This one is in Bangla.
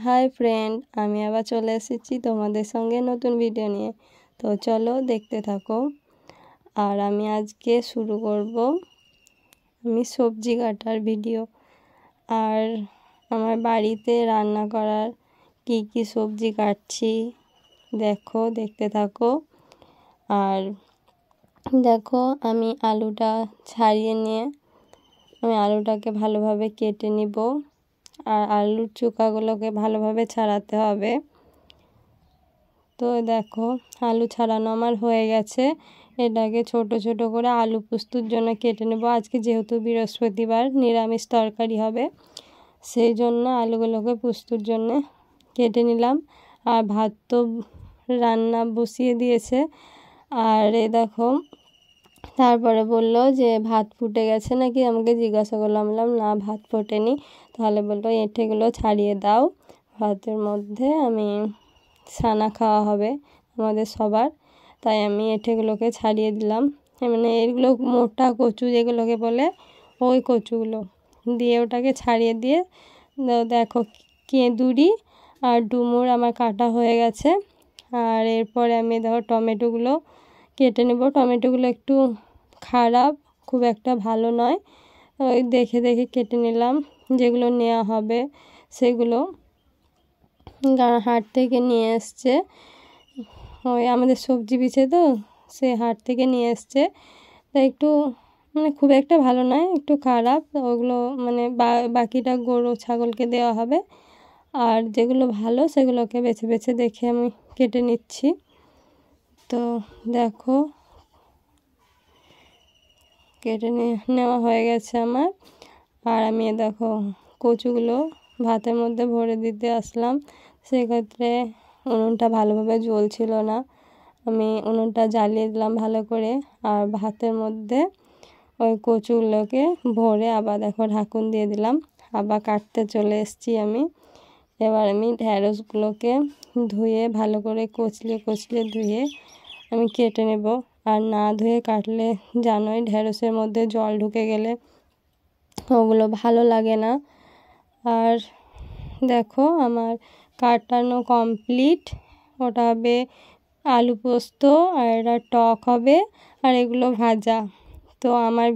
হাই ফ্রেন্ড, আমি আবার চলে এসেছি তোমাদের সঙ্গে নতুন ভিডিও নিয়ে। তো চলো দেখতে থাকো। আর আমি আজকে শুরু করব আমি সবজি কাটার ভিডিও। আর আমার বাড়িতে রান্না করার কি সবজি কাটছি দেখতে থাকো। আর দেখো, আমি আলুটা ছাড়িয়ে নিয়ে আমি আলুটাকে ভালোভাবে কেটে নিব। আর আলুর চোকাগুলোকে ভালোভাবে ছাড়াতে হবে। তো দেখো, আলু ছাড়ানো আমার হয়ে গেছে। এটাকে ছোট ছোট করে আলু পোস্তর জন্য কেটে নেব। আজকে যেহেতু বৃহস্পতিবার, নিরামিষ তরকারি হবে, সেই জন্য আলুগুলোকে পোস্তর জন্য কেটে নিলাম। আর ভাত তো রান্না বসিয়ে দিয়েছে। আর দেখো, তারপরে বলল যে ভাত ফুটে গেছে নাকি, আমাকে জিজ্ঞাসা করলাম। না, ভাত ফোটেনি। তাহলে বললো এঁঠেগুলো ছাড়িয়ে দাও, ভাতের মধ্যে আমি ছানা খাওয়া হবে আমাদের সবার। তাই আমি এঁঠেগুলোকে ছাড়িয়ে দিলাম। মানে এগুলো মোটা কচু যেগুলোকে বলে, ওই কচুগুলো দিয়ে ওটাকে ছাড়িয়ে দিয়ে দেখো, কেঁদুরি আর ডুমুর আমার কাটা হয়ে গেছে। আর এরপরে আমি দেখো টমেটোগুলো কেটে নেব। টমেটোগুলো একটু খারাপ, খুব একটা ভালো নয়, ওই দেখে কেটে নিলাম। যেগুলো নেওয়া হবে সেগুলো হাট থেকে নিয়ে এসছে, ওই আমাদের সবজি বিছে তো, সে হাট থেকে নিয়ে এসছে। তাই একটু মানে খুব একটা ভালো নয়, একটু খারাপ। ওগুলো মানে বাকিটা গরু ছাগলকে দেওয়া হবে। আর যেগুলো ভালো সেগুলোকে বেছে দেখে আমি কেটে নিচ্ছি। তো দেখো, কেটে নেওয়া হয়ে গেছে আমার। আর আমি দেখো কচুগুলো ভাতের মধ্যে ভরে দিতে আসলাম। সেক্ষেত্রে উনুনটা ভালোভাবে জ্বলছিল না, আমি উনুনটা জ্বালিয়ে দিলাম ভালো করে। আর ভাতের মধ্যে ওই কচুগুলোকে ভরে আবার দেখো ঢাকুন দিয়ে দিলাম। আবার কাটতে চলে এসেছি আমি। এবার আমি ঢ্যাঁড়সগুলোকে ধুয়ে ভালো করে কচলিয়ে ধুয়ে আমি কেটে নেব। আর না ধুয়ে কাটলে জানোই, ঢ্যাঁড়সের মধ্যে জল ঢুকে গেলে ওগুলো ভালো লাগে না। আর দেখো, আমার কাটানো কমপ্লিট। ওটা হবে আলু পোস্ত, আর এটা টক হবে, আর এগুলো ভাজা। তো আমার